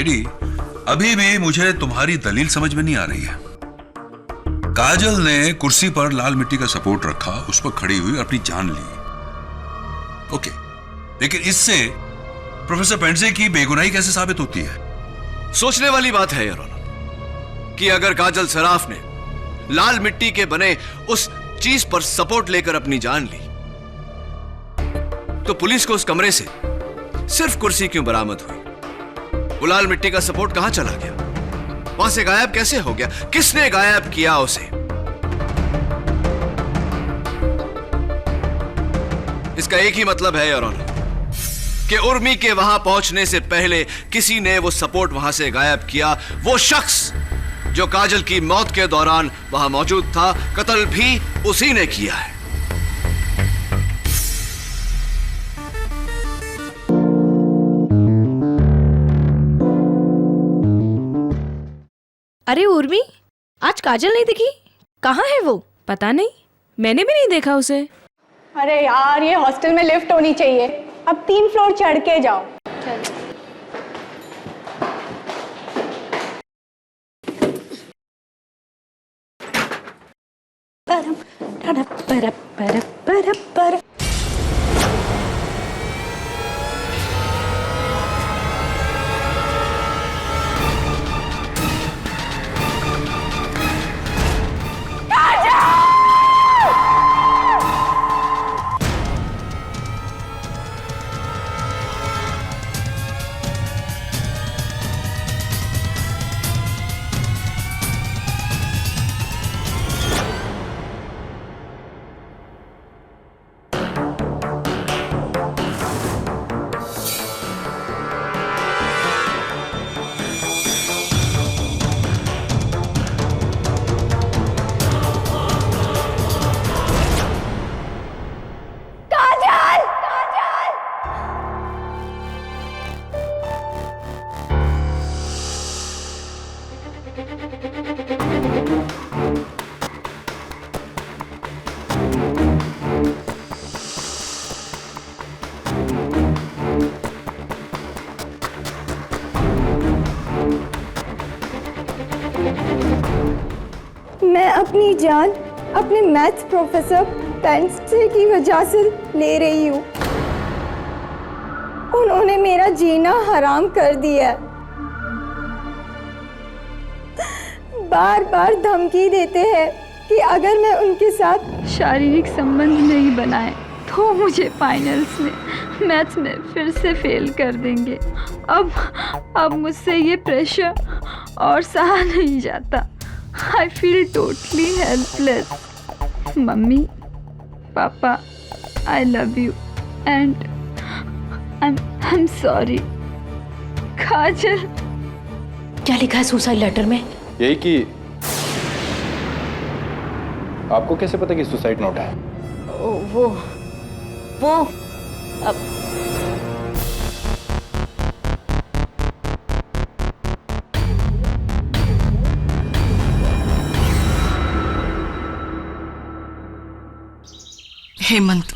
Lady, अभी भी मुझे तुम्हारी दलील समझ में नहीं आ रही है। काजल ने कुर्सी पर लाल मिट्टी का सपोर्ट रखा, उस पर खड़ी हुई और अपनी जान ली। ओके, लेकिन इससे प्रोफेसर पेंडसे की बेगुनाही कैसे साबित होती है? सोचने वाली बात है योर ऑनर कि अगर काजल सराफ ने लाल मिट्टी के बने उस चीज पर सपोर्ट लेकर अपनी जान ली, तो पुलिस को उस कमरे से सिर्फ कुर्सी क्यों बरामद हुई? वो लाल मिट्टी का सपोर्ट कहां चला गया? वहां से गायब कैसे हो गया? किसने गायब किया उसे? इसका एक ही मतलब है योर ऑनर कि उर्मी के वहां पहुंचने से पहले किसी ने वो सपोर्ट वहां से गायब किया। वो शख्स जो काजल की मौत के दौरान वहां मौजूद था, कत्ल भी उसी ने किया है। अरे उर्मी, आज काजल नहीं दिखी, कहाँ है वो? पता नहीं, मैंने भी नहीं देखा उसे। अरे यार, ये हॉस्टल में लिफ्ट होनी चाहिए, अब 3 फ्लोर चढ़ के जाओ। मैं अपनी जान अपने मैथ्स प्रोफेसर पेंडसे की वजह से ले रही हूँ। उन्होंने मेरा जीना हराम कर दिया। बार बार धमकी देते हैं कि अगर मैं उनके साथ शारीरिक संबंध नहीं बनाए तो मुझे फाइनल्स में मैथ्स में फिर से फेल कर देंगे। अब मुझसे ये प्रेशर और सहा नहीं जाता। I feel totally helpless. Mummy, पापा, I love you and I'm sorry. काजल। क्या लिखा है सुसाइड लेटर में? यही कि आपको कैसे पता कि सुसाइड नोट है? वो अब हेमंत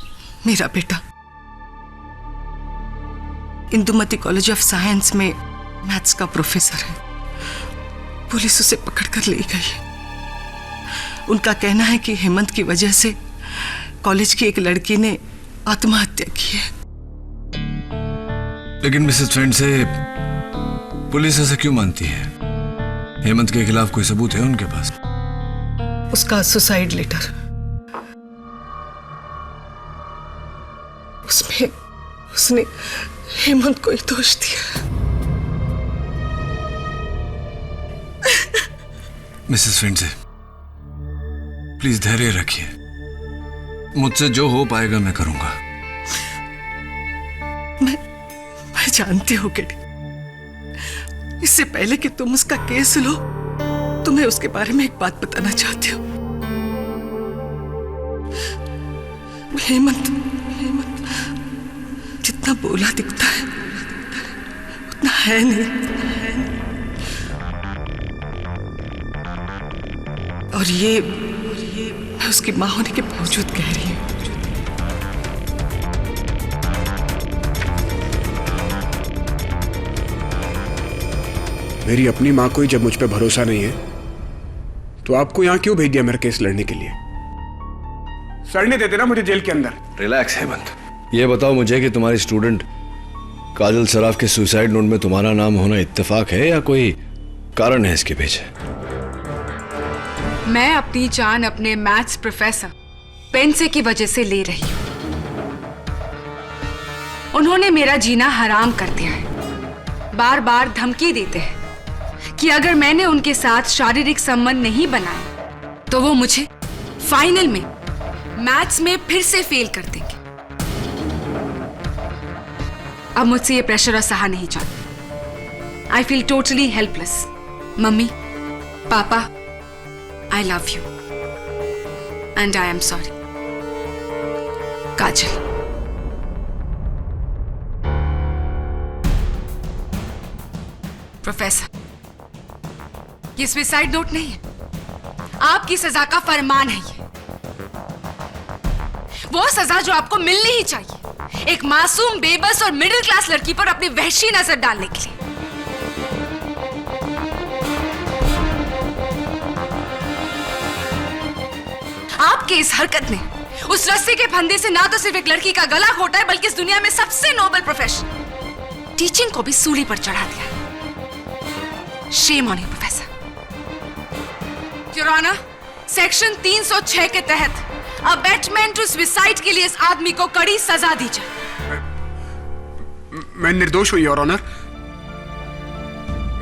मेरा बेटा इंदुमती कॉलेज ऑफ साइंस में मैथ्स का प्रोफेसर है। पुलिस उसे पकड़कर ले गई है। उनका कहना है कि हेमंत की वजह से कॉलेज की एक लड़की ने आत्महत्या की है। लेकिन मिसेस पेंडसे, पुलिस ऐसा क्यों मानती है? हेमंत के खिलाफ कोई सबूत है उनके पास? उसका सुसाइड लेटर, उसमें उसने हेमंत को ही दोष दिया। मिसेस पेंडसे, प्लीज धैर्य रखिए। मुझसे जो हो पाएगा मैं करूंगा। मैं जानती हूँ किटी, इससे पहले कि तुम उसका केस लो, तुम्हें उसके बारे में एक बात बताना चाहती हूँ। हेमंत जितना बोला दिखता है उतना है नहीं। और ये मैं उसकी मां होने के बावजूद कह रही हूँ। मेरी अपनी माँ को ही जब मुझ पे भरोसा नहीं है तो आपको यहाँ क्यों भेज दिया मेरा केस लड़ने के लिए? सड़ने देते ना मुझे जेल के अंदर। रिलैक्स हेमंत, ये बताओ मुझे कि तुम्हारी स्टूडेंट काजल सराफ के सुसाइड नोट में तुम्हारा नाम होना इत्तेफाक है या कोई कारण है इसके पीछे? मैं अपनी जान अपने मैथ्स प्रोफेसर पेंसे की वजह से ले रही हूं। उन्होंने मेरा जीना हराम कर दिया है। बार बार धमकी देते हैं कि अगर मैंने उनके साथ शारीरिक संबंध नहीं बनाया तो वो मुझे फाइनल में मैथ्स में फिर से फेल कर देंगे। अब मुझसे ये प्रेशर और सहा नहीं जाता। I feel totally helpless. Mummy, papa, I love you and I am sorry. Kajal. Professor, ये सुसाइड नोट नहीं है, आपकी सजा का फरमान है। ये वो सजा जो आपको मिलनी ही चाहिए एक मासूम, बेबस और मिडिल क्लास लड़की पर अपनी वहशी नजर डालने के लिए। आपके इस हरकत ने उस रस्सी के फंदे से ना तो सिर्फ एक लड़की का गला घोटा है बल्कि इस दुनिया में सबसे नोबल प्रोफेशन टीचिंग को भी सूली पर चढ़ा दिया। Shame on you, Professor. Your Honor, section 306 के तहत अबेटमेंट टू सुसाइड के लिए इस आदमी को कड़ी सजा दी जाए। मैं निर्दोष हूं, योर ऑनर।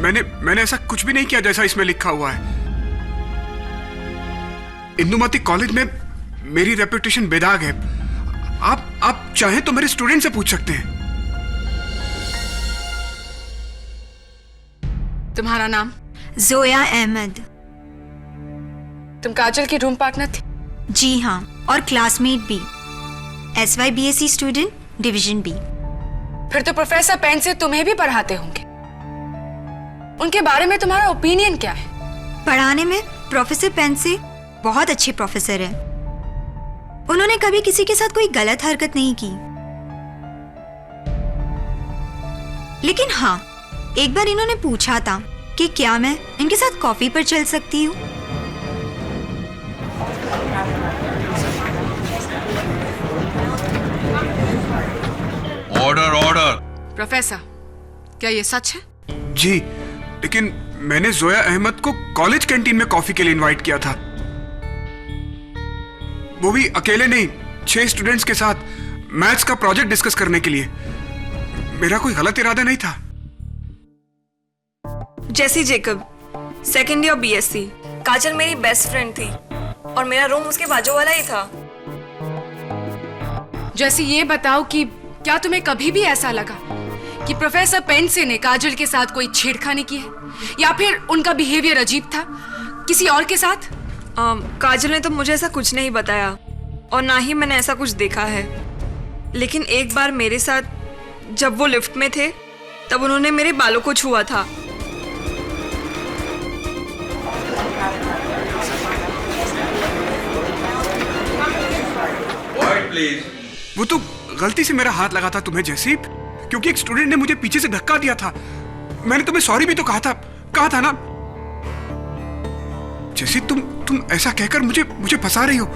मैंने ऐसा कुछ भी नहीं किया जैसा इसमें लिखा हुआ है। इंदुमती कॉलेज में मेरी रेपुटेशन बेदाग है। आप चाहें तो मेरे स्टूडेंट से पूछ सकते हैं। तुम्हारा नाम? जोया अहमद। तुम काजल की रूम पार्टनर थी? जी हाँ, और क्लासमेट भी। SYBSE student, division B. फिर तो प्रोफेसर पेन से तुम्हें भी पढ़ाते होंगे। उनके बारे में तुम्हारा ओपिनियन क्या है? पढ़ाने में प्रोफेसर पेन से बहुत अच्छे प्रोफेसर हैं। उन्होंने कभी किसी के साथ कोई गलत हरकत नहीं की। लेकिन हाँ, एक बार इन्होंने पूछा था कि क्या मैं इनके साथ कॉफी पर चल सकती हूँ। Order order. प्रोफेसर, क्या ये सच है? जी, लेकिन मैंने जोया अहमद को कॉलेज कैंटीन में कॉफी के लिए इनवाइट किया था। वो भी अकेले नहीं, 6 स्टूडेंट्स के साथ मैथ्स का प्रोजेक्ट डिस्कस करने के लिए। मेरा कोई गलत इरादा नहीं था। जैसी जेकब, सेकेंड ईयर BSc। काजल मेरी बेस्ट फ्रेंड थी और मेरा रूम उसके बाजू वाला ही था। जैसे ये बताओ कि क्या तुम्हें कभी भी ऐसा लगा कि प्रोफेसर पेंसे ने काजल के साथ कोई छेड़खानी की है या फिर उनका बिहेवियर अजीब था किसी और के साथ? काजल ने तो मुझे ऐसा कुछ नहीं बताया और ना ही मैंने ऐसा कुछ देखा है। लेकिन एक बार मेरे साथ जब वो लिफ्ट में थे तब उन्होंने मेरे बालों को छुआ था। वो तो गलती से मेरा हाथ लगा था तुम्हें जैसी, क्योंकि एक स्टूडेंट ने मुझे पीछे से धक्का दिया था। मैंने तुम्हें सॉरी भी तो कहा था ना। जैसी तुम ऐसा कहकर मुझे फंसा रही हो।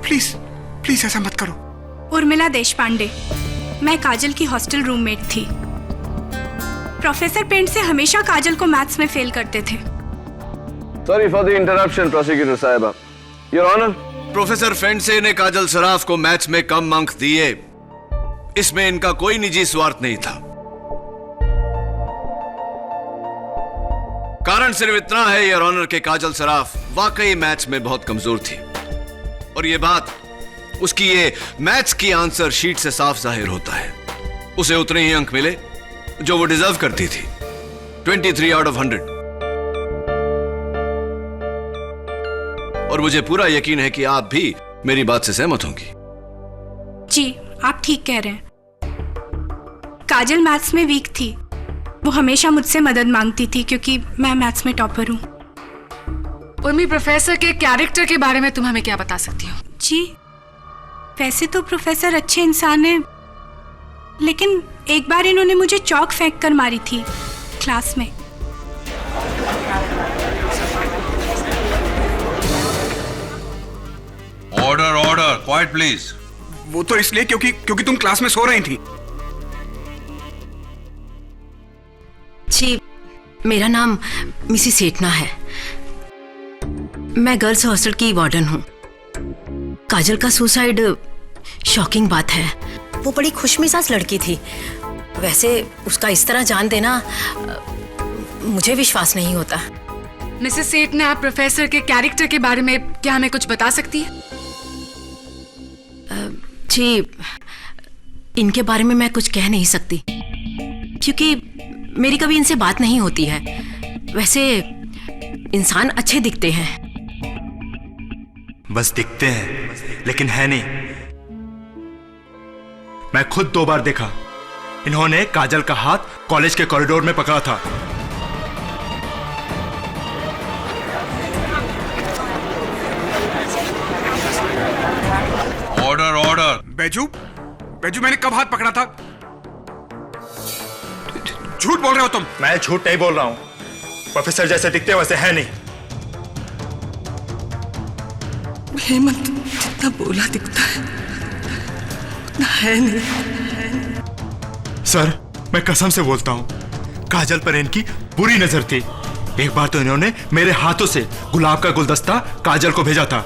प्लीज ऐसा मत करो। उर्मिला देशपांडे, मैं काजल की हॉस्टल रूममेट थी। प्रोफेसर पेंट से हमेशा काजल को मैथ्स में फेल करते थे। Sorry for the interruption prosecutor साहिबा। योर ऑनर, प्रोफेसर फेंडसे ने काजल सराफ को मैथ्स में कम अंक दिए, इसमें इनका कोई निजी स्वार्थ नहीं था। कारण सिर्फ इतना है योर ऑनर कि काजल सराफ वाकई मैथ्स में बहुत कमजोर थी और यह बात उसकी ये मैथ्स की आंसर शीट से साफ जाहिर होता है। उसे उतने ही अंक मिले जो वो डिजर्व करती थी, 23 आउट ऑफ 100। और मुझे पूरा यकीन है कि आप भी मेरी बात से सहमत होंगी। जी, आप ठीक कह रहे हैं। काजल मैथ्स में वीक थी। वो हमेशा मुझसे मदद मांगती थी क्योंकि मैं मैथ्स में टॉपर हूँ। उर्मी, प्रोफेसर के कैरेक्टर के बारे में तुम हमें क्या बता सकती हो? जी, वैसे तो प्रोफेसर अच्छे इंसान हैं, लेकिन एक बार इन्होंने मुझे चौक फेंक कर मारी थी क्लास में। Order order, quite please. वो तो इसलिए क्योंकि तुम क्लास में सो रही थी। जी, मेरा नाम मिसिस सेठना है। मैं गर्ल्स हॉस्टल की वार्डन हूँ। काजल का सुसाइड शॉकिंग बात है। वो बड़ी खुशमिजाज लड़की थी। वैसे उसका इस तरह जान देना मुझे विश्वास नहीं होता। मिसेस सेठना, आप प्रोफेसर के कैरेक्टर के बारे में क्या हमें कुछ बता सकती है? जी, इनके बारे में मैं कुछ कह नहीं सकती क्योंकि मेरी कभी इनसे बात नहीं होती है। वैसे इंसान अच्छे दिखते हैं। बस दिखते हैं लेकिन है नहीं। मैं खुद 2 बार देखा। इन्होंने काजल का हाथ कॉलेज के कॉरिडोर में पकड़ा था। Order order. बैजू, मैंने कब हाथ पकड़ा था? झूठ बोल रहे हो तुम। मैं झूठ नहीं बोल रहा हूं। प्रोफेसर जैसे दिखते वैसे है नहीं। हेमंत जितना बोला दिखता है उतना है नहीं। सर, मैं कसम से बोलता हूं, काजल पर इनकी बुरी नजर थी। एक बार तो इन्होंने मेरे हाथों से गुलाब का गुलदस्ता काजल को भेजा था।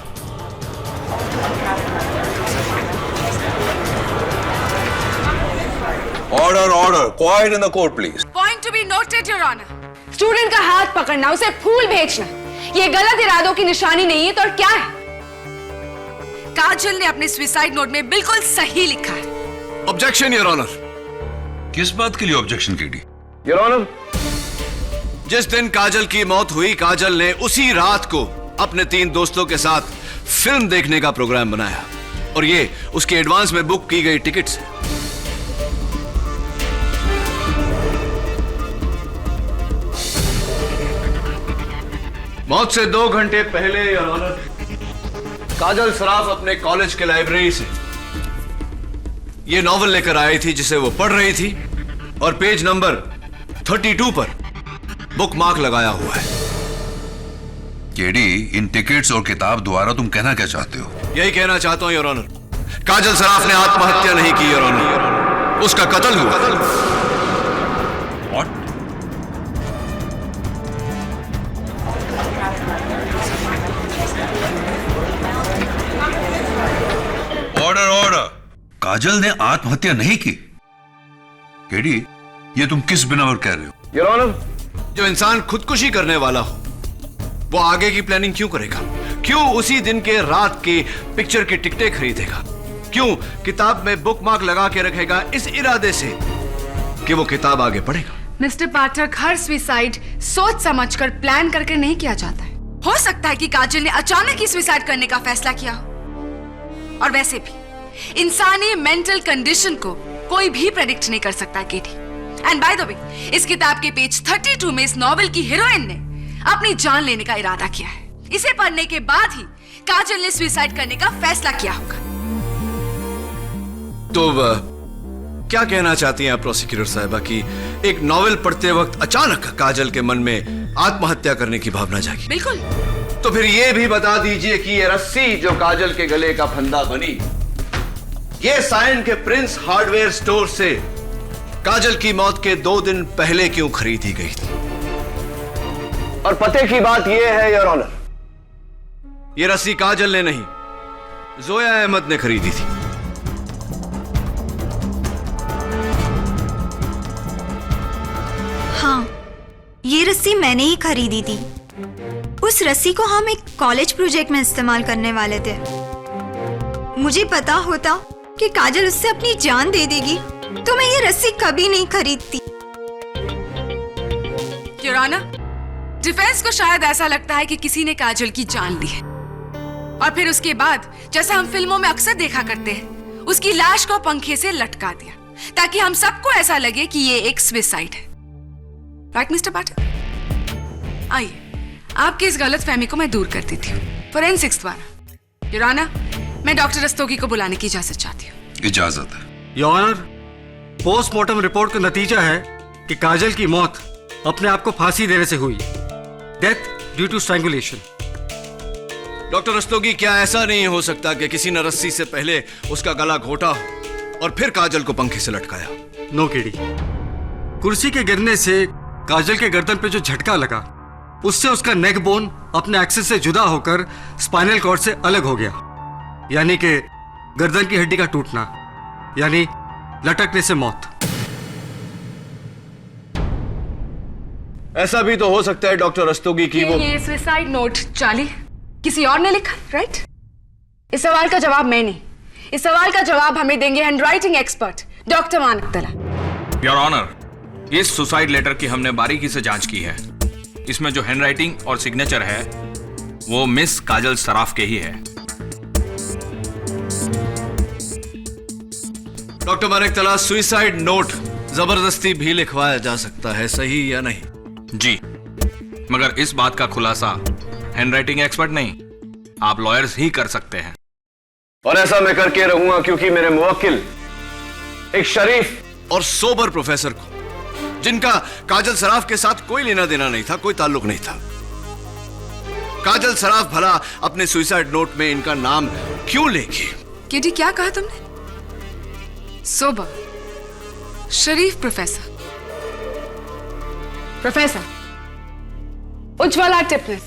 Order order, quiet in the court please. Point to be noted your honour. Student का हाथ पकड़ना, उसे फूल भेजना, ये गलत इरादों की निशानी नहीं है तो और क्या है? काजल ने अपने सुसाइड नोट में बिल्कुल सही लिखा है। Objection your honour. किस बात के लिए ऑब्जेक्शन केडी? योर ऑनर, जिस दिन काजल की मौत हुई, काजल ने उसी रात को अपने 3 दोस्तों के साथ फिल्म देखने का प्रोग्राम बनाया और ये उसके एडवांस में बुक की गई टिकट से। मौत से 2 घंटे पहले योर ऑनर, काजल सराफ अपने कॉलेज के लाइब्रेरी से यह नॉवल लेकर आई थी जिसे वो पढ़ रही थी और पेज नंबर 32 पर बुकमार्क लगाया हुआ है। केडी, इन टिकट्स और किताब द्वारा तुम कहना क्या चाहते हो? यही कहना चाहता हूं योर ऑनर, काजल सराफ ने आत्महत्या नहीं की योर ऑनर, उसका कत्ल हुआ। What? Order order. काजल ने आत्महत्या नहीं की। केडी, ये तुम किस बिना पर कह रहे हो? योर ऑनर, जो इंसान खुदकुशी करने वाला हो वो आगे की प्लानिंग क्यों करेगा? क्यों उसी दिन के रात की पिक्चर की टिकटें खरीदेगा? क्यों किताब में बुकमार्क लगा के रखेगा इस इरादे से कि वो किताब आगे पढ़ेगा? मिस्टर पाठक, हर सुसाइड सोच समझकर प्लान करके नहीं किया जाता है। हो सकता है कि काजल ने अचानक ही सुसाइड करने का फैसला किया हो। और वैसे भी इंसानी मेंटल कंडीशन को कोई भी प्रेडिक्ट नहीं कर सकता केटी। एंड बाय द वे, इस किताब के पेज 32 में इस नॉवेल की हीरोइन ने अपनी जान लेने का इरादा किया है। इसे पढ़ने के बाद ही काजल ने सुसाइड करने का फैसला किया होगा। तो क्या कहना चाहती हैं आप प्रोसिक्यूटर साहिबा कि एक नॉवेल पढ़ते वक्त अचानक काजल के मन में आत्महत्या करने की भावना जागी? बिल्कुल। तो फिर यह भी बता दीजिए कि ये रस्सी जो काजल के गले का फंदा बनी, ये साइन के प्रिंस हार्डवेयर स्टोर से काजल की मौत के 2 दिन पहले क्यों खरीदी गई थी? और पते की बात यह है योर ऑनर, ये रस्सी काजल ने नहीं, जोया अहमद ने खरीदी थी। हाँ, ये रस्सी मैंने ही खरीदी थी। उस रस्सी को हम एक कॉलेज प्रोजेक्ट में इस्तेमाल करने वाले थे। मुझे पता होता कि काजल उससे अपनी जान दे देगी तो मैं ये रस्सी कभी नहीं खरीदती। योर ऑनर, डिफेंस को शायद ऐसा लगता है कि किसी ने काजल की जान ली है और फिर उसके बाद, जैसा हम फिल्मों में अक्सर देखा करते हैं, उसकी लाश को पंखे से लटका दिया ताकि हम सबको ऐसा लगे कि ये एक सुसाइड है। राइट मिस्टर पाठक? आइए, आपकी इस गलतफहमी को मैं दूर कर देती हूँ फोरेंसिक्स द्वारा। योर ऑनर, मैं डॉक्टर रस्तोगी को बुलाने की इजाजत चाहती हूँ। इजाजत है। योर ऑनर, पोस्टमार्टम रिपोर्ट का नतीजा है कि काजल की मौत अपने आप को फांसी देने से हुई। Death due to strangulation. Doctor Rastogi, क्या ऐसा नहीं हो सकता कि किसी ने रस्सी से पहले उसका गला घोटा और फिर काजल को पंखे से लटकाया? नो केडी, कुर्सी के गिरने से काजल के गर्दन पे जो झटका लगा उससे उसका नेक बोन अपने एक्सिस से जुदा होकर स्पाइनल कॉर्ड से अलग हो गया, यानी कि गर्दन की हड्डी का टूटना, यानी लटकने से मौत। ऐसा भी तो हो सकता है डॉक्टर रस्तोगी की वो ये सुसाइड नोट चार्ली किसी और ने लिखा, राइट? इस सवाल का जवाब मैं नहीं, इस सवाल का जवाब हमें देंगे हैंडराइटिंग एक्सपर्ट डॉक्टर मानक तला। योर ऑनर, इस सुसाइड लेटर की हमने बारीकी से जांच की है। इसमें जो हैंडराइटिंग और सिग्नेचर है वो मिस काजल सराफ के ही है। डॉक्टर मानक तला, सुसाइड नोट जबरदस्ती भी लिखवाया जा सकता है, सही या नहीं? जी, मगर इस बात का खुलासा हैंडराइटिंग एक्सपर्ट नहीं, आप लॉयर्स ही कर सकते हैं। और ऐसा मैं करके रहूंगा क्योंकि मेरे मुवक्किल एक शरीफ और सोबर प्रोफेसर को, जिनका काजल सराफ के साथ कोई लेना देना नहीं था, कोई ताल्लुक नहीं था, काजल सराफ भला अपने सुसाइड नोट में इनका नाम क्यों लेगी? केडी, क्या कहा तुमने? सोबर, शरीफ प्रोफेसर। प्रोफेसर उज्ज्वला टिपनेस,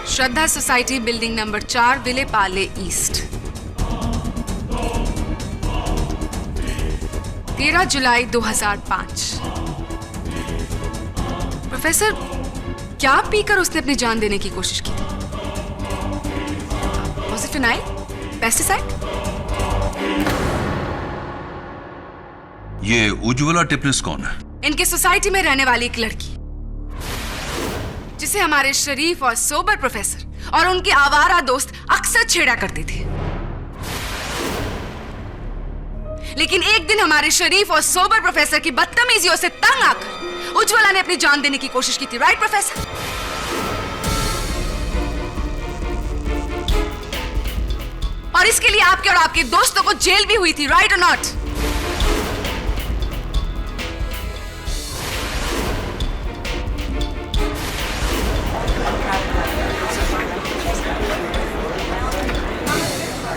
श्रद्धा society, building number 4, Vile Parle east, 13 जुलाई 2005। प्रोफेसर, क्या पीकर उसने अपनी जान देने की कोशिश की थी? Was it phenyl? पेस्टिसाइड? ये उज्ज्वला टिपनेस कौन है? इनके सोसाइटी में रहने वाली एक लड़की जिसे हमारे शरीफ और सोबर प्रोफेसर और उनके आवारा दोस्त अक्सर छेड़ा करते थे। लेकिन एक दिन हमारे शरीफ और सोबर प्रोफेसर की बदतमीजियों से तंग आकर उज्ज्वला ने अपनी जान देने की कोशिश की थी, राइट प्रोफेसर? और इसके लिए आपके और आपके दोस्तों को जेल भी हुई थी, राइट और नॉट?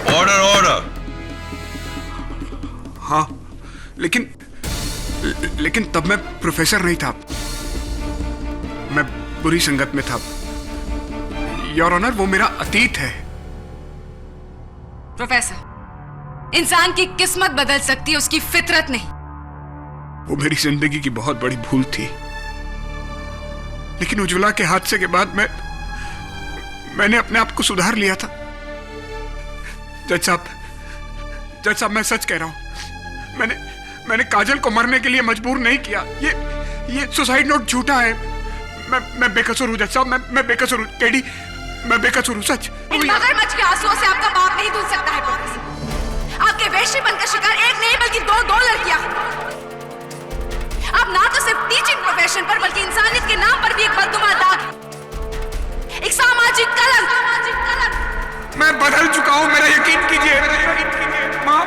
Order order. हाँ, लेकिन तब मैं प्रोफेसर नहीं था, मैं बुरी संगत में था। योर ऑनर, वो मेरा अतीत है। प्रोफेसर, इंसान की किस्मत बदल सकती है, उसकी फितरत नहीं। वो मेरी जिंदगी की बहुत बड़ी भूल थी, लेकिन उज्ज्वला के हादसे के बाद मैंने अपने आप को सुधार लिया था। जज साहब, मैं सच कह रहा हूं, मैंने काजल को मरने के लिए मजबूर नहीं किया। ये सुसाइड नोट झूठा है। मैं बेकसूर हूं जज साहब, मैं बेकसूर हूं। केडी, मैं बेकसूर हूं, सच। मगरमच्छ के आंसुओं से आपका बाप नहीं धुल सकता है प्रोफेसर। आपके वेश्यपन का शिकार एक नहीं बल्कि दो लड़कियां। आप ना तो सिर्फ टीचिंग प्रोफेशन पर बल्कि इंसानियत के नाम पर भी एक बदनुमा दाग, एक सामाजिक कलंक। मैं बदल चुका हूं, मेरा यकीन कीजिए। माँ,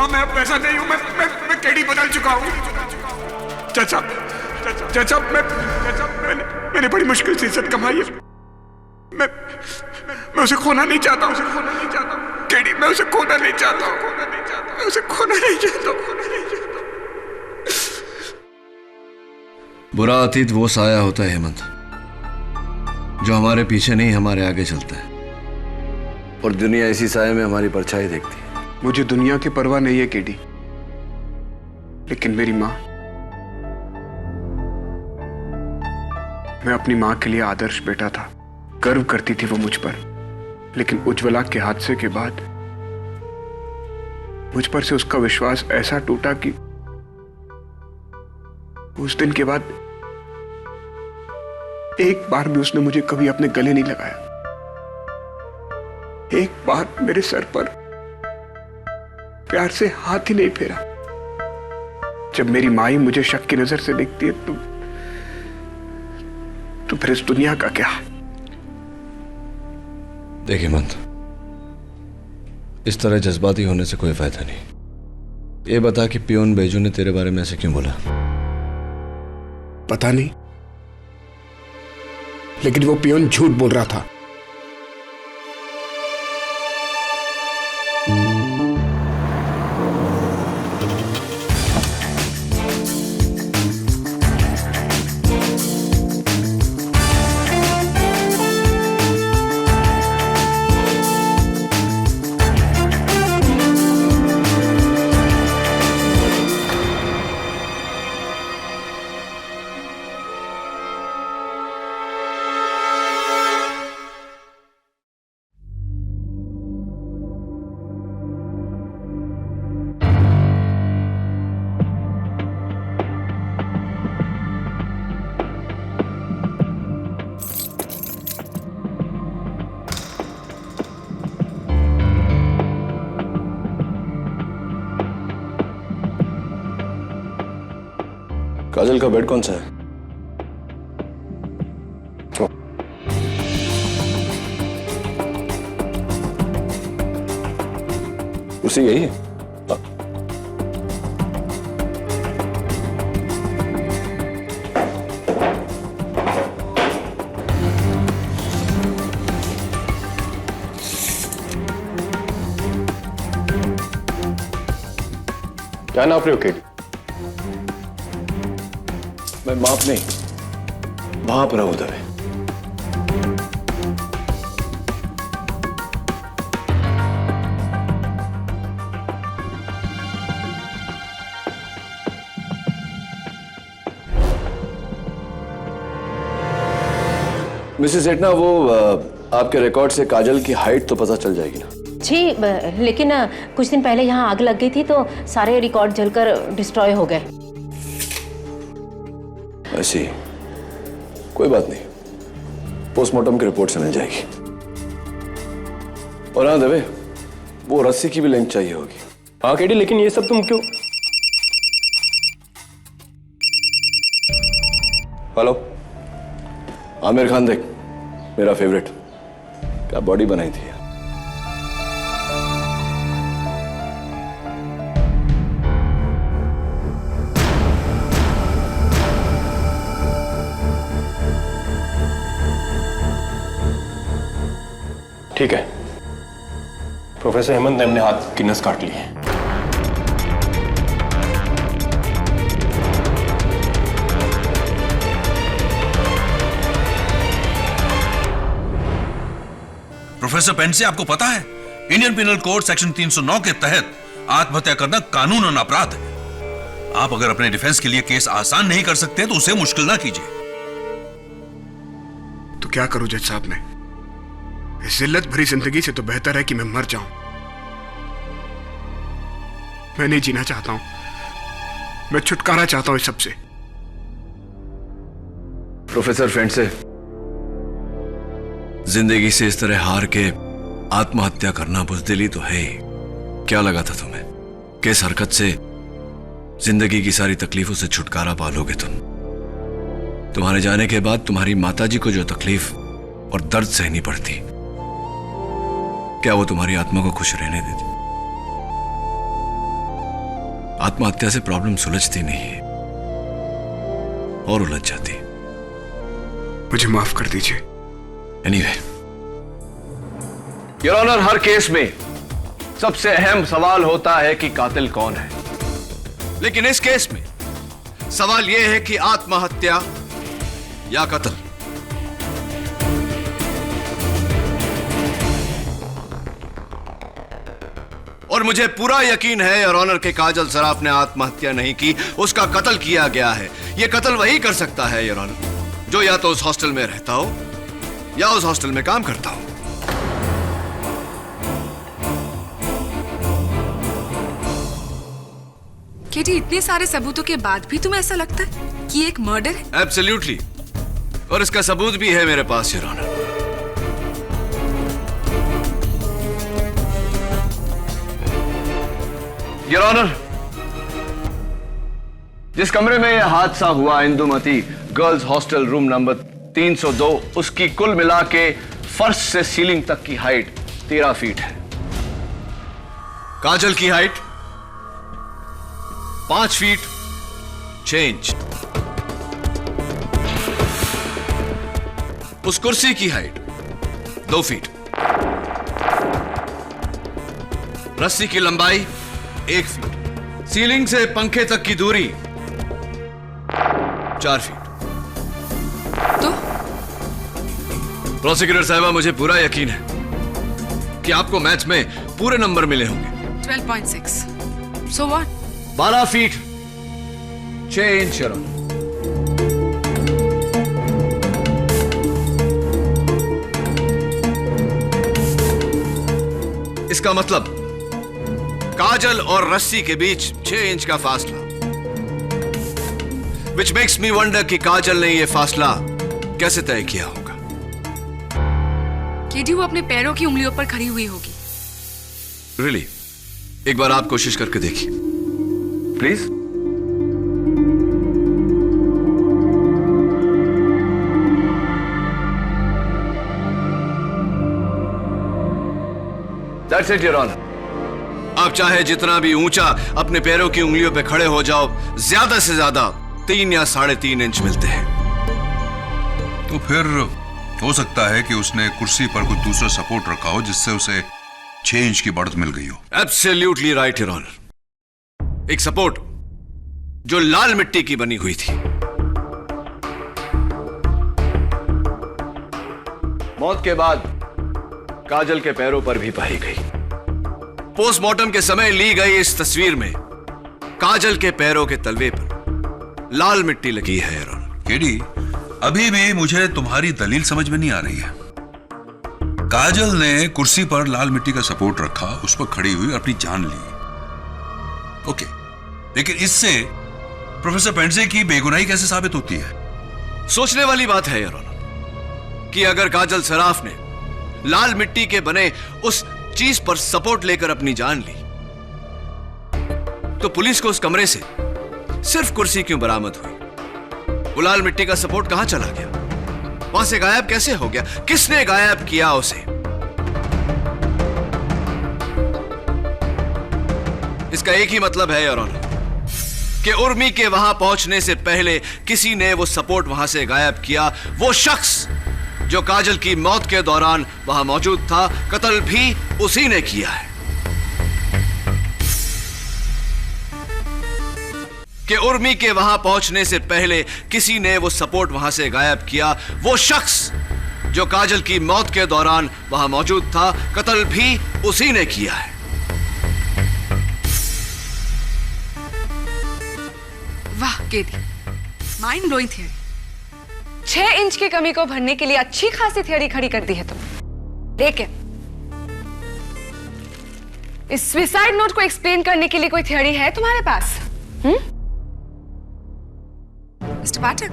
मैं अब वैसा नहीं हूं। मैं केडी बदल चुका हूं। जज साहब, मैंने बड़ी मुश्किल से इज्जत कमाई है। मैं उसे खोना नहीं चाहता हूं। केडी, मैं उसे खोना नहीं चाहता हूं। मैं उसे खोना नहीं चाहता हूं। बुरा अतीत वो साया होता है हेमंत, जो हमारे पीछे नहीं हमारे आगे चलता है, और दुनिया इसी साये में हमारी परछाई देखती है। मुझे दुनिया की परवाह नहीं है केडी, लेकिन मेरी माँ, मैं अपनी माँ के लिए आदर्श बेटा था। गर्व करती थी वो मुझ पर, लेकिन उज्ज्वला के हादसे के बाद मुझ पर से उसका विश्वास ऐसा टूटा कि उस दिन के बाद एक बार भी उसने मुझे कभी अपने गले नहीं लगाया। एक बार मेरे सर पर प्यार से हाथ ही नहीं फेरा। जब मेरी माँ ही मुझे शक की नजर से देखती है तो फिर इस दुनिया का क्या? देखिए हेमंत, इस तरह जज्बाती होने से कोई फायदा नहीं। ये बता कि पियोन बेजू ने तेरे बारे में ऐसे क्यों बोला? पता नहीं, लेकिन वो पियोन झूठ बोल रहा था। काजल का बेड कौन सा है? उसी यही है। क्या नाप रहे हो केटी? मैं माप नहीं, भाप रहा हूं दवे। मिसेस एटना, वो आपके रिकॉर्ड से काजल की हाइट तो पता चल जाएगी ना? जी, लेकिन कुछ दिन पहले यहाँ आग लग गई थी तो सारे रिकॉर्ड जलकर डिस्ट्रॉय हो गए। ऐसी कोई बात नहीं, पोस्टमार्टम की रिपोर्ट से मिल जाएगी। और हाँ दवे, वो रस्सी की भी लिंक चाहिए होगी। हाँ केडी, लेकिन ये सब तुम क्यों? हेलो, आमिर खान देख, मेरा फेवरेट, क्या बॉडी बनाई थी। ठीक है, प्रोफेसर हेमंत ने अपने हाथ की नस काट ली है। प्रोफेसर पेंडसे, आपको पता है इंडियन पिनल कोड सेक्शन 309 के तहत आत्महत्या करना कानूनन अपराध है। आप अगर अपने डिफेंस के लिए केस आसान नहीं कर सकते तो उसे मुश्किल ना कीजिए। तो क्या करूं जज साहब? मैं इस जिल्लत भरी जिंदगी से तो बेहतर है कि मैं मर जाऊं। मैं नहीं जीना चाहता हूं, मैं छुटकारा चाहता हूं इस सबसे। प्रोफेसर पेंडसे, जिंदगी से इस तरह हार के आत्महत्या करना बुज़दिली तो है ही। क्या लगा था तुम्हें कि इस हरकत से जिंदगी की सारी तकलीफों से छुटकारा पालोगे? तुम्हारे जाने के बाद तुम्हारी माताजी को जो तकलीफ और दर्द सहनी पड़ती, क्या वो तुम्हारी आत्मा को खुश रहने देती? आत्महत्या से प्रॉब्लम सुलझती नहीं है और उलझ जाती। मुझे माफ कर दीजिए। एनीवे, योर ऑनर, हर केस में सबसे अहम सवाल होता है कि कातिल कौन है। लेकिन इस केस में सवाल यह है कि आत्महत्या या कत्ल। और मुझे पूरा यकीन है योर ऑनर कि काजल सराफ ने आत्महत्या नहीं की, उसका कत्ल किया गया है। यह कत्ल वही कर सकता है योर ऑनर जो या तो उस हॉस्टल में रहता हो या उस हॉस्टल में काम करता हो। केटी, इतने सारे सबूतों के बाद भी तुम्हें ऐसा लगता है कि एक मर्डर है? एब्सोल्युटली, और इसका सबूत भी है मेरे पास योर ऑनर। योर ऑनर, जिस कमरे में यह हादसा हुआ, Indumati girls hostel room number 302, उसकी कुल मिला के फर्श से सीलिंग तक की हाइट 13 फीट है। काजल की हाइट 5 फीट 6 इंच। उस कुर्सी की हाइट 2 फीट, रस्सी की लंबाई 1 फीट, सीलिंग से पंखे तक की दूरी 4 फीट। तो प्रोसिक्यूटर साहिबा, मुझे पूरा यकीन है कि आपको मैथ्स में पूरे नंबर मिले होंगे। 12.6। So what? 12 feet 6 inch. Your honour. इसका मतलब काजल और रस्सी के बीच 6 इंच का फासला, विच मेक्स मी वंडर कि काजल ने यह फासला कैसे तय किया होगा। केडी, वो अपने पैरों की उंगलियों पर खड़ी हुई होगी। रियली? एक बार आप कोशिश करके देखिए please. That's it, Your Honor. आप चाहे जितना भी ऊंचा अपने पैरों की उंगलियों पे खड़े हो जाओ, ज्यादा से ज्यादा 3 या 3.5 इंच मिलते हैं। तो फिर हो सकता है कि उसने कुर्सी पर कोई दूसरा सपोर्ट रखा हो जिससे उसे 6 इंच की बढ़त मिल गई हो। Absolutely right your honour. एक सपोर्ट जो लाल मिट्टी की बनी हुई थी। मौत के बाद काजल के पैरों पर भी पाई गई। पोस्टमार्टम के समय ली गई इस तस्वीर में काजल के पैरों के तलवे पर लाल मिट्टी लगी है। Your honour. केडी, अभी भी मुझे तुम्हारी दलील समझ में नहीं आ रही है। काजल ने कुर्सी पर लाल मिट्टी का सपोर्ट रखा, उस पर खड़ी हुई, अपनी जान ली। ओके, लेकिन इससे प्रोफेसर पेंडसे की बेगुनाही कैसे साबित होती है? सोचने वाली बात है योर ऑनर कि अगर काजल सराफ ने लाल मिट्टी के बने उस चीज पर सपोर्ट लेकर अपनी जान ली, तो पुलिस को उस कमरे से सिर्फ कुर्सी क्यों बरामद हुई? वो लाल मिट्टी का सपोर्ट कहां चला गया? वहां से गायब कैसे हो गया? किसने गायब किया उसे? इसका एक ही मतलब है योर ऑनर कि उर्मी के वहां पहुंचने से पहले किसी ने वो सपोर्ट वहां से गायब किया। वो शख्स जो काजल की मौत के दौरान वहां मौजूद था, कत्ल भी उसी ने किया है। कि उर्मी के वहां पहुंचने से पहले किसी ने वो सपोर्ट वहां से गायब किया। वो शख्स जो काजल की मौत के दौरान वहां मौजूद था, कत्ल भी उसी ने किया है। वाह KD, mind blowing theory. 6 inch की कमी को भरने के लिए अच्छी खासी थियरी खड़ी कर दी है तुमने। लेकिन इस सुसाइड नोट को एक्सप्लेन करने के लिए कोई थियरी है तुम्हारे पास? मिस्टर पाठक,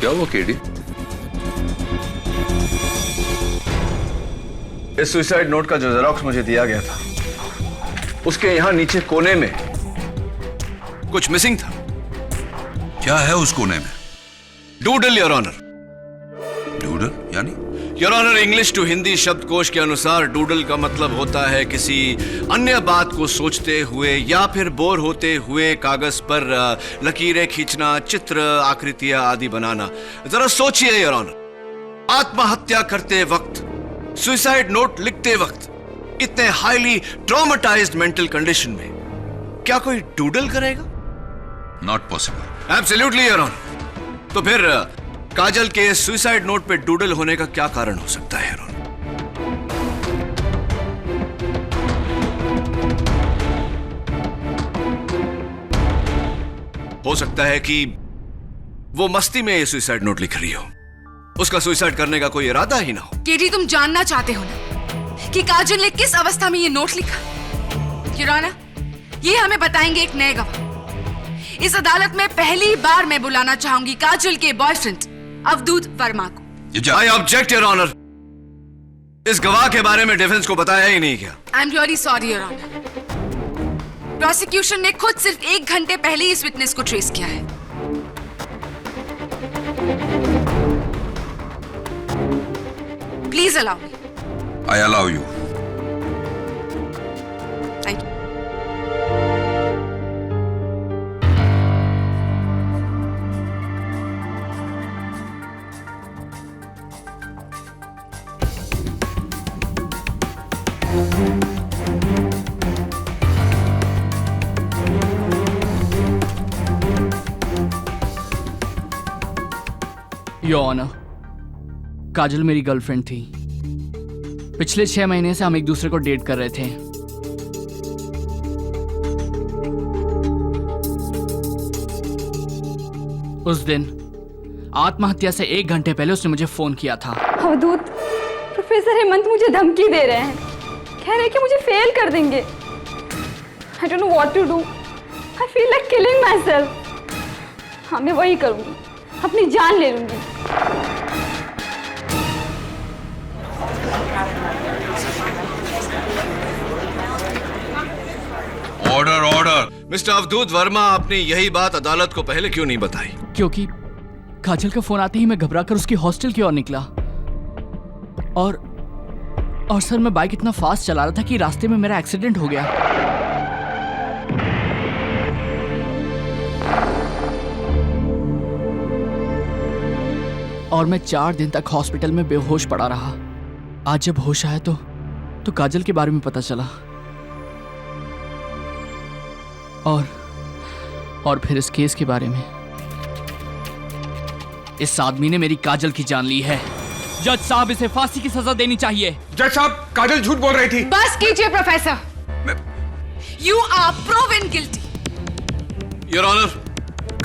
क्या हुआ केडी? इस सुसाइड नोट का जो जेरॉक्स मुझे दिया गया था, उसके यहां नीचे कोने में कुछ मिसिंग था। क्या है उस कोने में? Doodle your honour. डूडल यानी? Your honour, English to Hindi शब्दकोश के अनुसार डूडल का मतलब होता है किसी अन्य बात को सोचते हुए या फिर बोर होते हुए कागज पर लकीरें खींचना, चित्र, आकृतियां आदि बनाना। जरा सोचिए योर ऑनर, आत्महत्या करते वक्त, सुसाइड नोट लिखते वक्त, इतने हाईली ट्रॉमेटाइज्ड मेंटल कंडीशन में क्या कोई डूडल करेगा? Not possible. Absolutely your honour. तो फिर काजल के सुसाइड नोट पे डूडल होने का क्या कारण हो सकता है? हो सकता है कि वो मस्ती में ये सुसाइड नोट लिख रही हो, उसका सुसाइड करने का कोई इरादा ही ना हो। केडी, तुम जानना चाहते हो ना कि काजल ने किस अवस्था में ये नोट लिखा? योर ऑनर, ये हमें बताएंगे एक नए गवाह। इस अदालत में पहली बार मैं बुलाना चाहूंगी काजल के बॉयफ्रेंड अवधूत वर्मा को। I object your honour. इस गवाह के बारे में डिफेंस को बताया ही नहीं क्या? I am really sorry your honour. Prosecution ने खुद सिर्फ 1 घंटे पहले ही इस विटनेस को ट्रेस किया है। Please allow me. I allow you. Thank you. Your honour, Kajal मेरी गर्लफ्रेंड थी। पिछले 6 महीने से हम एक दूसरे को डेट कर रहे थे। उस दिन आत्महत्या से 1 घंटे पहले उसने मुझे फोन किया था। अवधूत, प्रोफेसर हेमंत मुझे धमकी दे रहे हैं। कह रहे हैं कि मुझे फेल कर देंगे। I don't know what to do. I feel like killing myself. हाँ, मैं वही करूँगी, अपनी जान ले लूँगी। Order order. मिस्टर अवधूत वर्मा, आपने यही बात अदालत को पहले क्यों नहीं बताई? क्योंकि काजल का फोन आते ही मैं घबराकर उसकी हॉस्टल की ओर निकला और सर मैं बाइक इतना फास्ट चला रहा था कि रास्ते में मेरा एक्सीडेंट हो गया। और मैं 4 दिन तक हॉस्पिटल में बेहोश पड़ा रहा। आज जब होश आया तो काजल के बारे में पता चला और फिर इस केस के बारे में। इस आदमी ने मेरी काजल की जान ली है। जज साहब, इसे फांसी की सजा देनी चाहिए। जज साहब, काजल झूठ बोल रही थी। बस कीजिए professor. You are proven guilty. Your honour,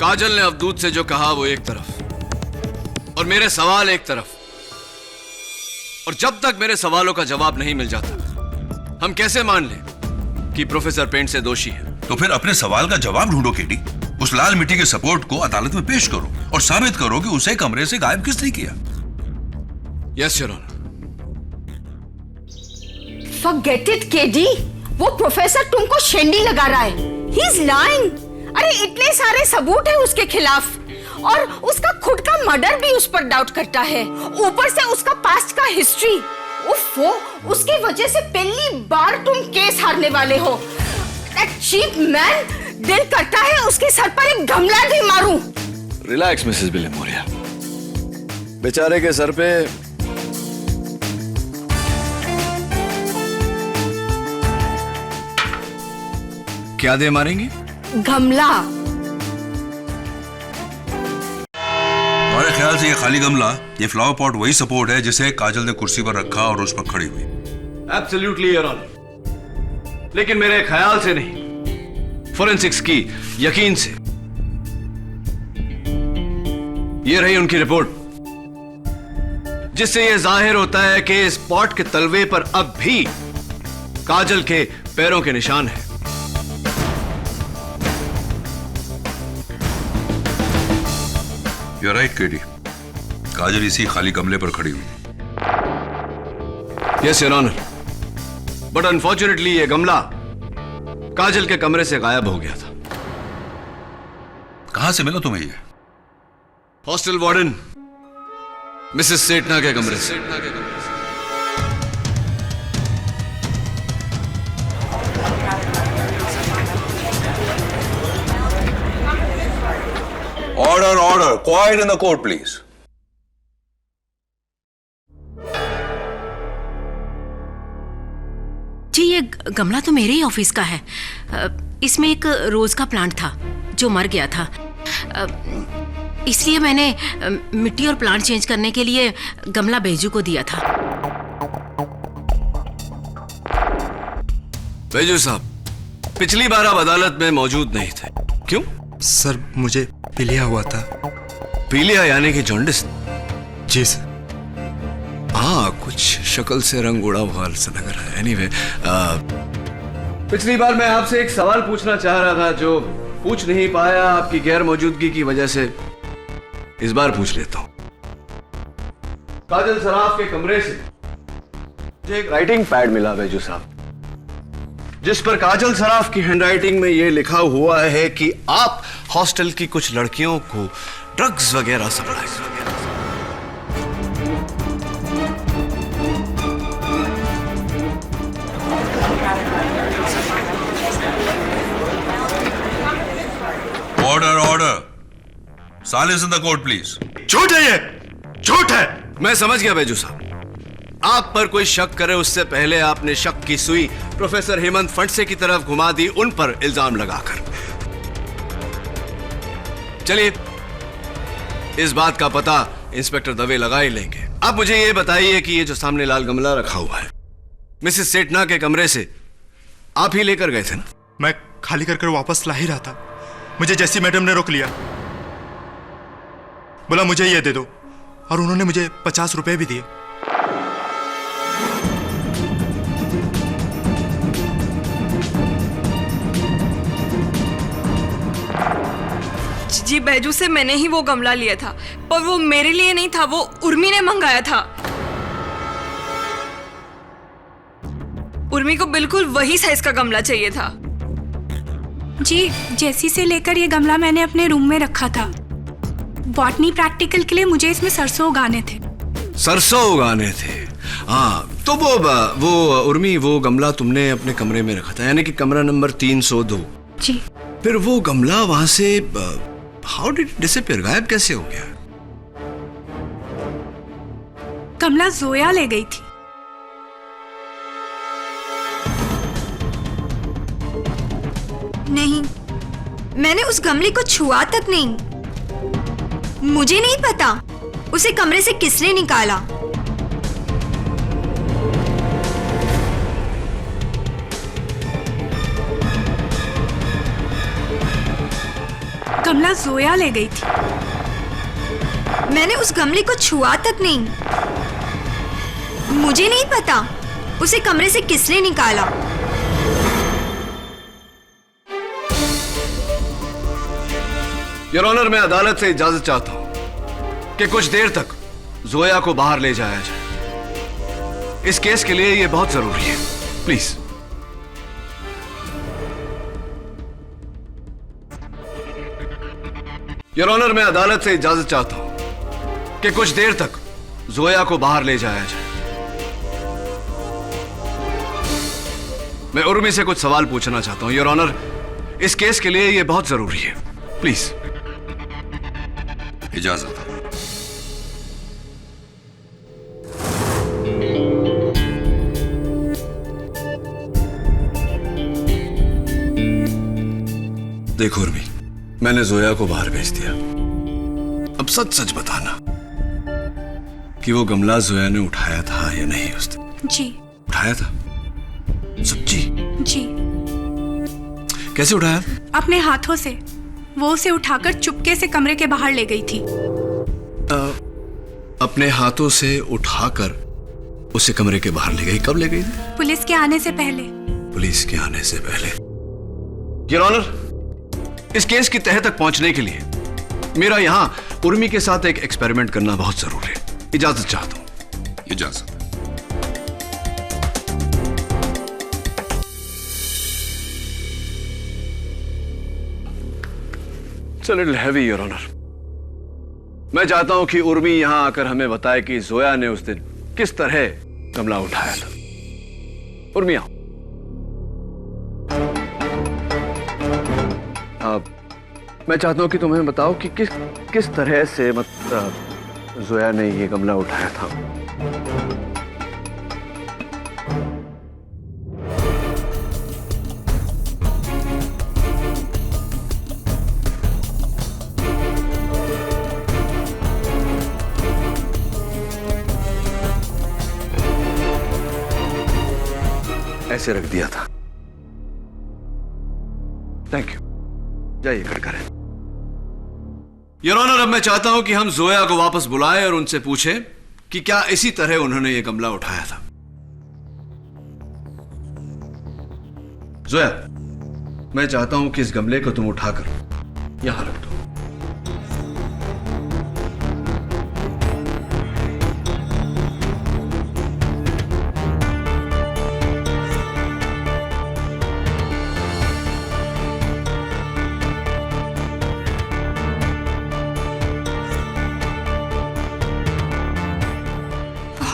Kajal ने अवधूत से जो कहा वो एक तरफ और मेरे सवाल एक तरफ। और जब तक मेरे सवालों का जवाब नहीं मिल जाता, हम कैसे मान लें कि प्रोफेसर पेंट से दोषी है? तो फिर अपने सवाल का जवाब ढूंढो केडी। उस लाल मिट्टी के सपोर्ट को अदालत में पेश करो और साबित करो कि उसे कमरे से गायब किसने किया। Yes your honour. Forget it, KD. वो प्रोफेसर तुमको शेंडी लगा रहा है। He is lying। अरे इतने सारे सबूत है उसके खिलाफ और उसका खुद का मर्डर भी उस पर डाउट करता है। ऊपर से उसका पास्ट का हिस्ट्री। उफ़ो, उसकी वजह से पहली बार तुम केस हारने वाले हो। That cheap man, दिल करता है उसके सर पर एक गमला भी मारूं। Relax Mrs Bilimoria. बेचारे के सर पे क्या दे मारेंगे? गमला। हमारे ख्याल से ये खाली गमला, ये फ्लावर पॉट वही सपोर्ट है जिसे काजल ने कुर्सी पर रखा और उस पर खड़ी हुई। Absolutely your honour. लेकिन मेरे ख्याल से नहीं, फोरेंसिक्स की यकीन से। ये रही उनकी रिपोर्ट, जिससे यह जाहिर होता है कि इस पॉट के तलवे पर अब भी काजल के पैरों के निशान हैं। You're right, KD. काजल इसी खाली गमले पर खड़ी हुई। Yes your honour, but unfortunately ये गमला काजल के कमरे से गायब हो गया था। कहां से मिला तुम्हें ये? हॉस्टल वार्डन मिसेस सेठना के कमरे से। Order order. Quiet in the court please. जी, ये गमला तो मेरे ही ऑफिस का है। इसमें एक रोज का प्लांट था जो मर गया था। इसलिए मैंने मिट्टी और प्लांट चेंज करने के लिए गमला बेजू को दिया था। बेजू साहब, पिछली बार आप अदालत में मौजूद नहीं थे, क्यों? सर, मुझे पीलिया हुआ था। पीलिया यानी कि जॉन्डिस? जी सर। हाँ, कुछ शक्ल से रंग उड़ा हुआ सा लग रहा है। एनीवे, पिछली बार मैं आपसे एक सवाल पूछना चाह रहा था जो पूछ नहीं पाया आपकी गैर मौजूदगी की वजह से। इस बार पूछ लेता हूं। काजल सराफ के कमरे से मुझे एक राइटिंग पैड मिला बैजू साहब, जिस पर काजल सराफ की हैंडराइटिंग में यह लिखा हुआ है कि आप हॉस्टल की कुछ लड़कियों को ड्रग्स वगैरह सप्लाई करते। Order order, silence in the court please. झूठ है ये, झूठ है। मैं समझ गया बैजू साहब, आप पर कोई शक करे उससे पहले आपने शक की सुई प्रोफेसर हेमंत फंडसे की तरफ घुमा दी, उन पर इल्जाम लगाकर। चलिए, इस बात का पता इंस्पेक्टर दवे लगा ही लेंगे। अब मुझे यह बताइए कि ये जो सामने लाल गमला रखा हुआ है, मिसेस सेठना के कमरे से आप ही लेकर गए थे ना? मैं खाली कर वापस ला ही रहा था, मुझे जैसी मैडम ने रोक लिया, बोला मुझे ये दे दो, और उन्होंने मुझे 50 रुपए भी दिए। जी बैजू से मैंने ही वो गमला लिया था, पर वो मेरे लिए नहीं था, वो उर्मी ने मंगाया था। उर्मी को बिल्कुल वही साइज का गमला चाहिए था। जी, जैसी से लेकर ये गमला मैंने अपने रूम में रखा था। बॉटनी प्रैक्टिकल के लिए मुझे इसमें सरसों उगाने थे। सरसों उगाने थे? हाँ, तो वो उर्मी, वो गमला तुमने अपने कमरे में रखा था, यानी कि कमरा नंबर 302। जी। फिर वो गमला वहां से हाउ डिड इट डिसअपीयर, गायब कैसे हो गया? गमला जोया ले गई थी। नहीं, मैंने उस गमले को छुआ तक नहीं। मुझे नहीं पता उसे कमरे से किसने निकाला। गमला जोया ले गई थी। मैंने उस गमले को छुआ तक नहीं। मुझे नहीं पता उसे कमरे से किसने निकाला। योर ऑनर, मैं अदालत से इजाजत चाहता हूं कि कुछ देर तक जोया को बाहर ले जाया जाए। इस केस के लिए यह बहुत जरूरी है, प्लीज। योर ऑनर, मैं अदालत से इजाजत चाहता हूं कि कुछ देर तक जोया को बाहर ले जाया जाए। मैं उर्मी से कुछ सवाल पूछना चाहता हूं। योर ऑनर, इस केस के लिए यह बहुत जरूरी है, प्लीज। इजाजत है। देखो उर्मी, मैंने जोया को बाहर भेज दिया। अब सच सच बताना कि वो गमला जोया ने उठाया था या नहीं उस दिन? जी। उठाया था? सच्ची? जी। कैसे उठाया? अपने हाथों से। वो उसे उठाकर चुपके से कमरे के बाहर ले गई थी। अपने हाथों से उठाकर उसे कमरे के बाहर ले गई? कब ले गई? पुलिस के आने से पहले। पुलिस के आने से पहले। योर ऑनर, इस केस की तह तक पहुंचने के लिए मेरा यहां उर्मी के साथ एक एक्सपेरिमेंट करना बहुत जरूरी है। इजाजत चाहता हूं। इजाजत। It's a little heavy, Your Honor. मैं चाहता हूं कि उर्मी यहां आकर हमें बताए कि जोया ने उस दिन किस तरह गमला उठाया था। उर्मी आओ। मैं चाहता हूं कि तुम्हें बताओ कि किस तरह से जोया ने ये गमला उठाया था। ऐसे रख दिया था। थैंक यू, जाइए खड़ करें। योर ऑनर, अब मैं चाहता हूं कि हम जोया को वापस बुलाएं और उनसे पूछें कि क्या इसी तरह उन्होंने यह गमला उठाया था। जोया, मैं चाहता हूं कि इस गमले को तुम उठाकर यहां रख दो।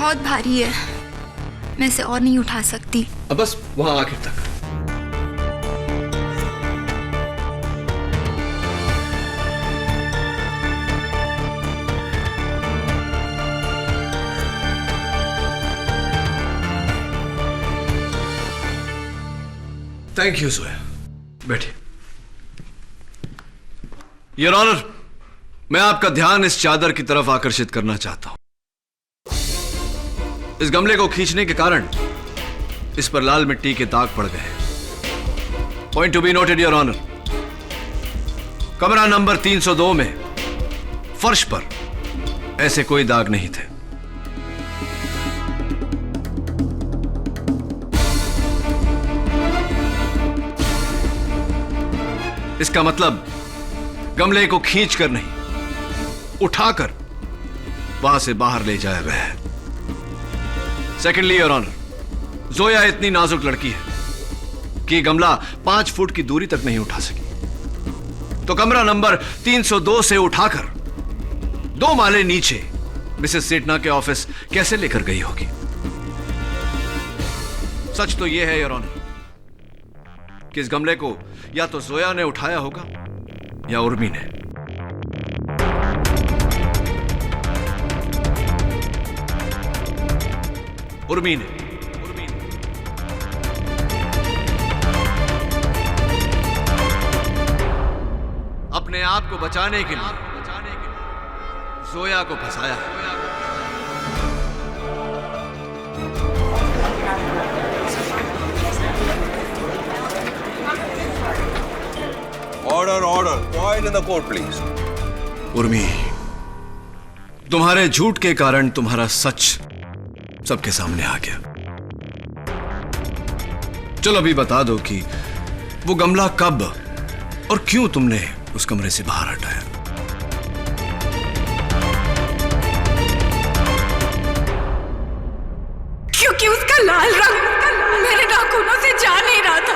बहुत भारी है, मैं इसे और नहीं उठा सकती। अब बस वहां आखिर तक। थैंक यू जोया, बैठिए। योर ऑनर, मैं आपका ध्यान इस चादर की तरफ आकर्षित करना चाहता हूं। इस गमले को खींचने के कारण इस पर लाल मिट्टी के दाग पड़ गए। Point to be noted your honour, कमरा नंबर 302 में फर्श पर ऐसे कोई दाग नहीं थे। इसका मतलब गमले को खींचकर नहीं, उठाकर वहां से बाहर ले जाया गया है। सेकेंडली योर ऑनर, जोया इतनी नाजुक लड़की है कि गमला 5 फुट की दूरी तक नहीं उठा सकी, तो कमरा नंबर 302 से उठाकर 2 माले नीचे मिसेस सेठना के ऑफिस कैसे लेकर गई होगी? सच तो यह है योर ऑनर कि इस गमले को या तो जोया ने उठाया होगा या उर्मी ने। उर्मी ने। अपने आप को बचाने के लिए जोया को फंसाया है। Order order, point in the court please. Urmi, तुम्हारे झूठ के कारण तुम्हारा सच सबके सामने आ गया। चलो अभी बता दो कि वो गमला कब और क्यों तुमने उस कमरे से बाहर हटाया? क्योंकि उसका लाल रंग मेरे नाखूनों से जा नहीं रहा था।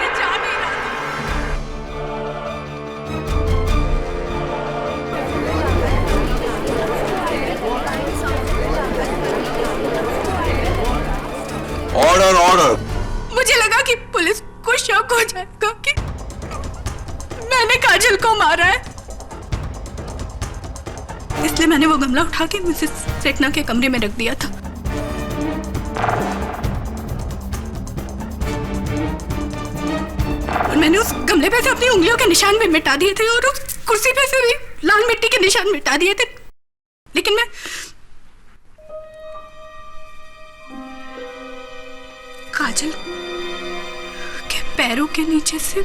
Order order. मुझे लगा कि पुलिस को शक हो जाएगा कि मैंने काजल को मारा है, इसलिए मैंने वो गमला उठा के मिसेस सेठना के कमरे में रख दिया था। और मैंने उस गमले पे से अपनी उंगलियों के निशान भी मिटा दिए थे और उस कुर्सी पे से भी लाल मिट्टी के निशान मिटा दिए थे, लेकिन मैं काजल के पैरों के नीचे से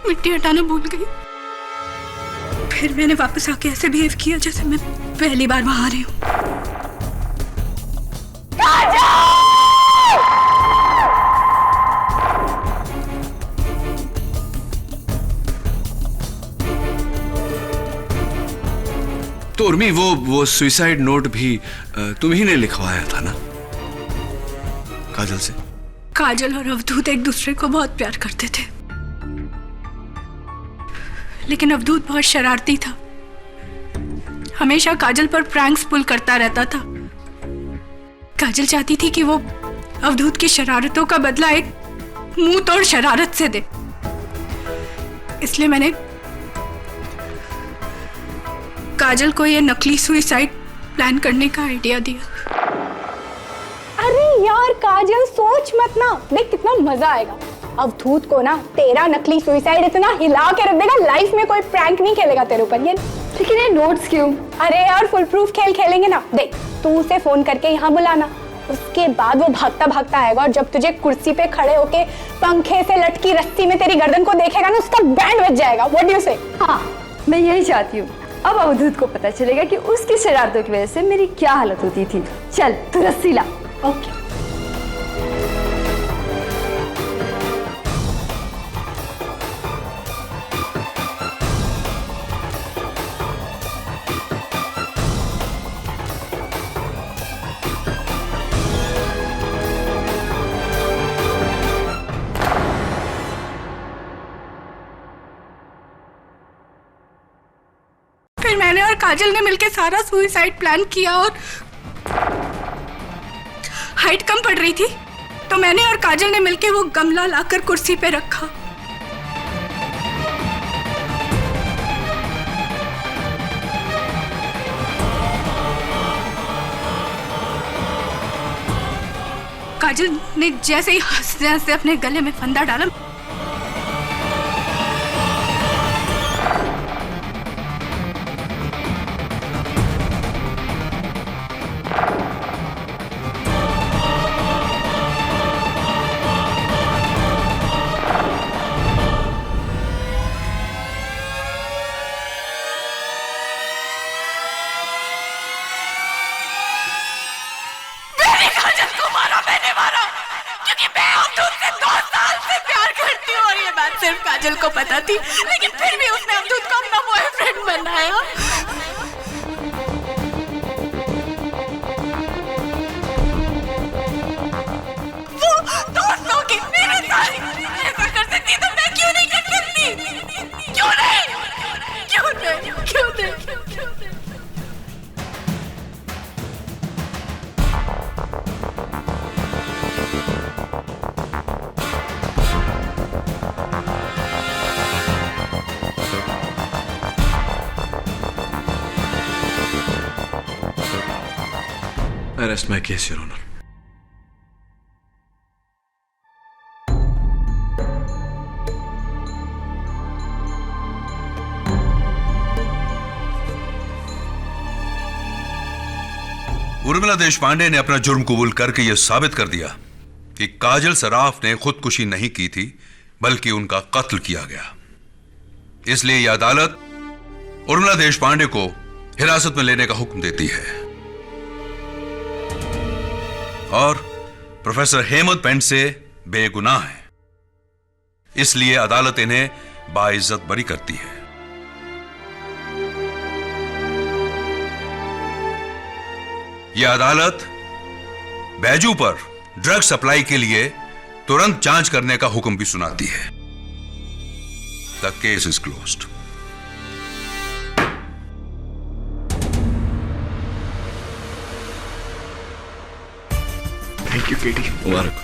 मिट्टी हटाना भूल गई। फिर मैंने वापस आके ऐसे बिहेव किया जैसे मैं पहली बार वहां आ रही हूं। तो उर्मी, वो सुसाइड नोट भी तुम ही ने लिखवाया था ना काजल से? काजल और अवधूत एक दूसरे को बहुत प्यार करते थे, लेकिन अवधूत बहुत शरारती था, हमेशा काजल पर प्रैंक्स पुल करता रहता था। काजल चाहती थी कि वो अवधूत की शरारतों का बदला एक मुंह तोड़ शरारत से दे, इसलिए मैंने काजल को यह नकली सुसाइड प्लान करने का आइडिया दिया। अरे यार काजल, सोच मत ना, देख कितना मजा आएगा। अवधूत को ना तेरा नकली सुसाइड इतना हिला के रख देगा, लाइफ में कोई प्रैंक नहीं खेलेगा तेरे ऊपर। ये लेकिन ये नोट्स क्यों? अरे यार फुल प्रूफ खेल खेलेंगे ना। देख तू उसे फोन करके यहाँ बुलाना, उसके बाद वो भागता भागता आएगा और जब तुझे कुर्सी पे खड़े होके पंखे से लटकी रस्सी में तेरी गर्दन को देखेगा ना, उसका बैंड बज जाएगा। व्हाट डू यू से? हाँ, मैं यही चाहती हूँ। अब अवधूत को पता चलेगा कि उसकी शरारतों की वजह से मेरी क्या हालत होती थी। चल तू रस्सी ला। ओके। फिर मैंने और काजल ने मिलकर सारा सुसाइड प्लान किया और हाइट कम पड़ रही थी तो मैंने और काजल ने मिलकर वो गमला लाकर कुर्सी पे रखा। काजल ने जैसे ही हंसते हंसते अपने गले में फंदा डाला, सिर्फ काजल को पता थी, लेकिन फिर भी उसने अवधूत को अपना बॉयफ्रेंड बनाया। वो दोस्तों की मेरे साथ ऐसा कर सकती तो मैं क्यों नहीं कर सकती? क्यों नहीं? क्यों नहीं? क्यों नहीं? I rest my case, Your Honor. Urmila Deshpande ने अपना जुर्म कबूल करके यह साबित कर दिया कि काजल सराफ ने खुदकुशी नहीं की थी, बल्कि उनका कत्ल किया गया। इसलिए यह अदालत उर्मिला देशपांडे को हिरासत में लेने का हुक्म देती है और प्रोफेसर हेमंत पेंडसे बेगुनाह है, इसलिए अदालत इन्हें बाइज्जत बरी करती है। यह अदालत बैजू पर ड्रग सप्लाई के लिए तुरंत जांच करने का हुक्म भी सुनाती है। The case is closed. Thank you KT. Mubarak.